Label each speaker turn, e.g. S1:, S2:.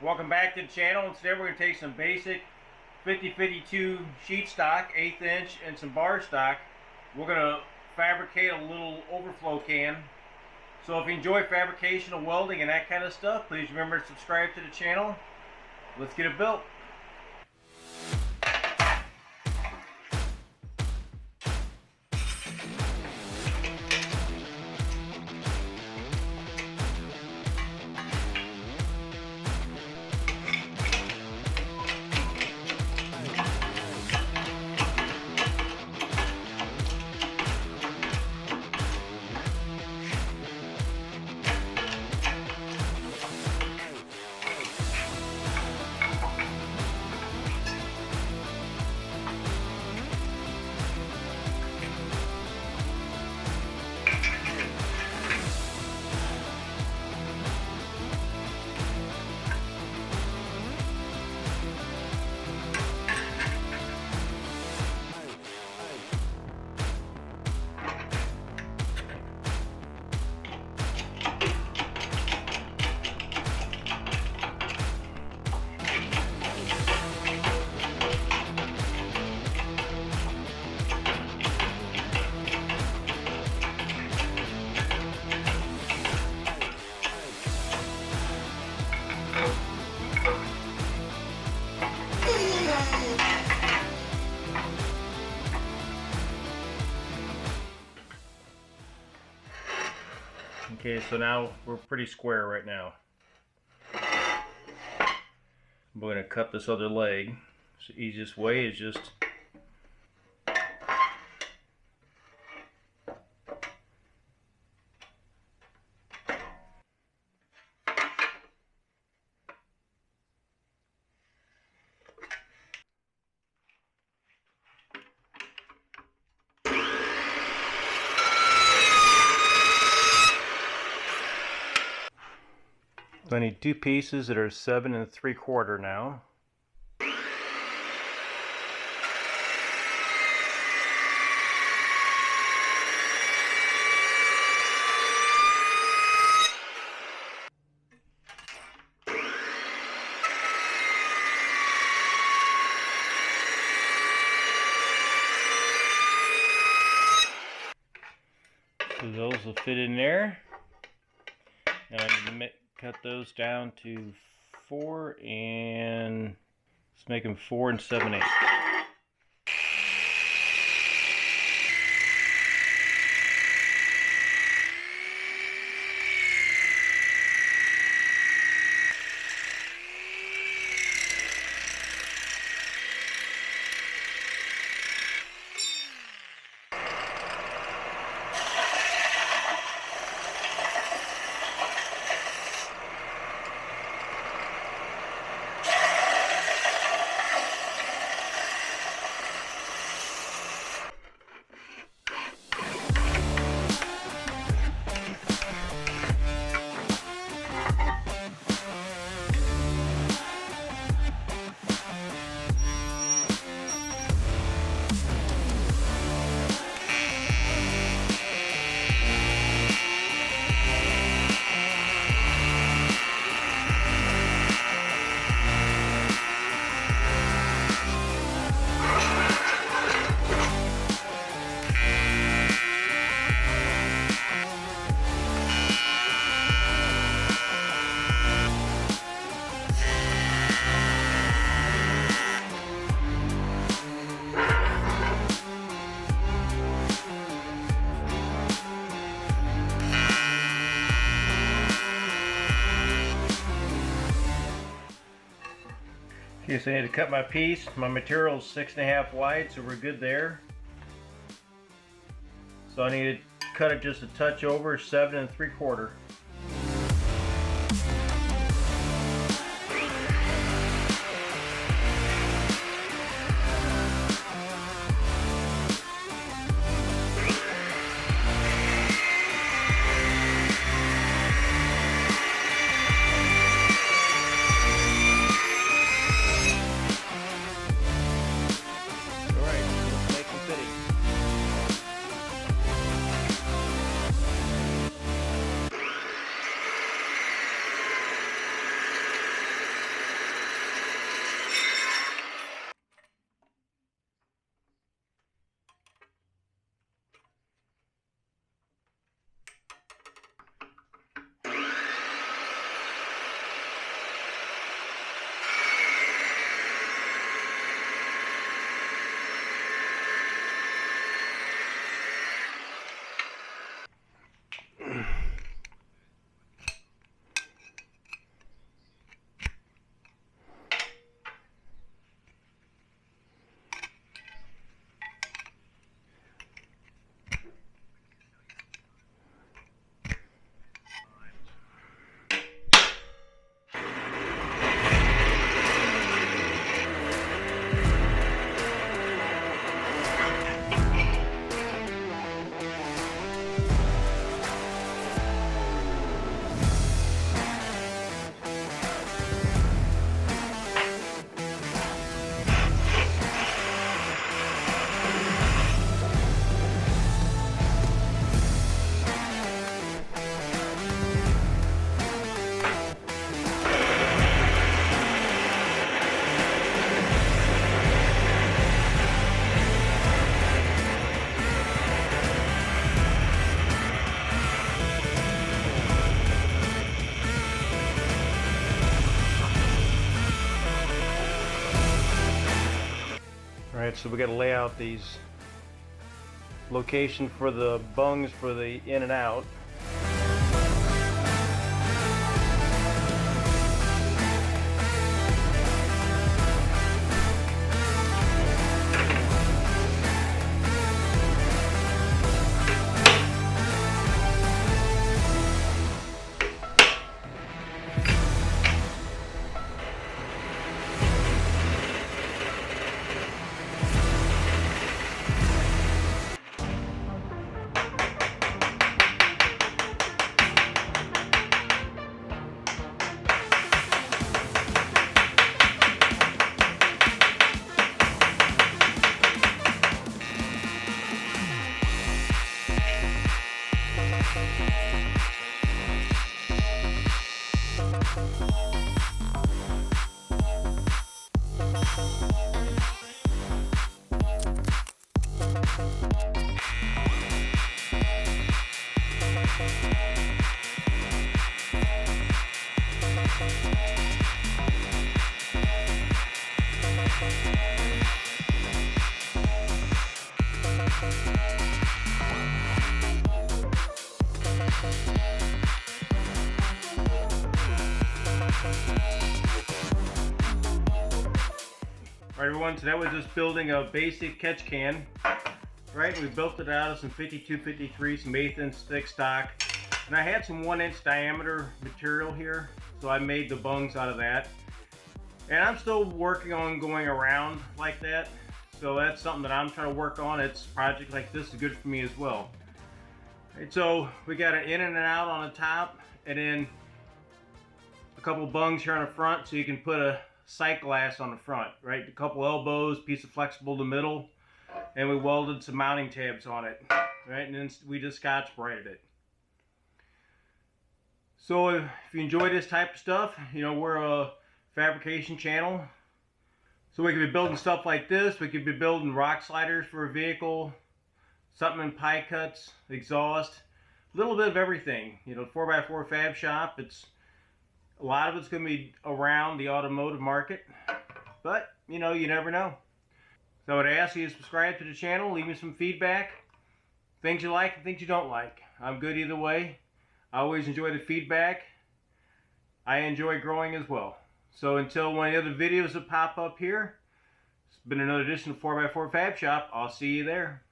S1: Welcome back to the channel, and today we're going to take some basic 50-52 sheet stock, 1/8 inch, and some bar stock. We're going to fabricate a little overflow can. So if you enjoy fabrication of welding and that kind of stuff, please remember to subscribe to the channel. Let's get it built. Okay, so now we're pretty square right now. I'm going to cut this other leg. So the easiest way is just I need two pieces that are 7 3/4 now. So those will fit in there. Now I need to cut those down to 4 and let's make them 4 7/8. Okay, so I need to cut my piece. My material is 6.5 wide, so we're good there. So I need to cut it just a touch over 7 3/4. Alright, so we got to lay out these location for the bungs for the in and out. Alright everyone, so that was just building a basic catch can. Right, we built it out of some 52-53, some 1/8 inch thick stock. And I had some 1 inch diameter material here, so I made the bungs out of that. And I'm still working on going around like that. So that's something that I'm trying to work on. It's a project like this is good for me as well. Right, so we got an in and an out on the top, and then a couple bungs here on the front, so you can put a sight glass on the front, right? A couple elbows, piece of flexible in the middle, and we welded some mounting tabs on it, right? And then we just Scotch brighted it. So if you enjoy this type of stuff, you know, we're a fabrication channel. So we could be building stuff like this. We could be building rock sliders for a vehicle, something in pie cuts, exhaust, a little bit of everything. You know, 4x4 fab shop. A lot of it's going to be around the automotive market, but you know, you never know. So I would ask you to subscribe to the channel, leave me some feedback, things you like and things you don't like. I'm good either way. I always enjoy the feedback. I enjoy growing as well. So until one of the other videos that pop up here, it's been another edition of 4x4 Fab Shop. I'll see you there.